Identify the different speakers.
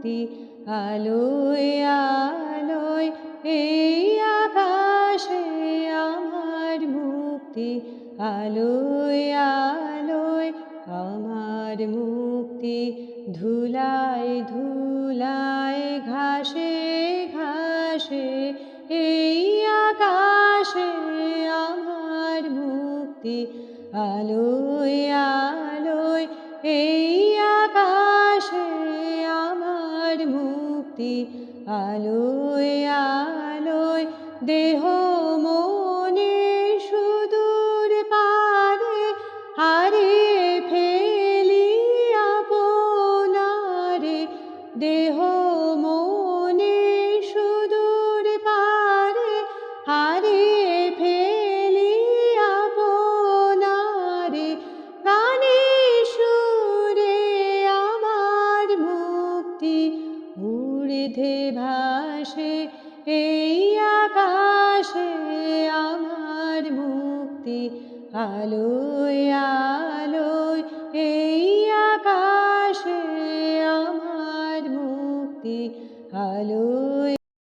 Speaker 1: মুক্তি আলোয় আলোয় এই আকাশে আমার মুক্তি আলোয় আলোয় আমার মুক্তি ধুলায় ধুলায় ঘাসে ঘাসে এই আকাশে আমার মুক্তি আলোয় আলোয় এই আকাশে আমার মুক্তি আলোয় আলোয় দেহ মনে সুদূর পারে হারিয়ে ফেলি আপনারে দেহ মনে সুদূর পারে হারিয়ে ফেলি আপনারে গানে সুরে আমার মুক্তি ঊর্ধ্বে ভাসে এই আকাশে আমার মুক্তি আলোয় আলোয় এই আকাশে আমার মুক্তি আলোয়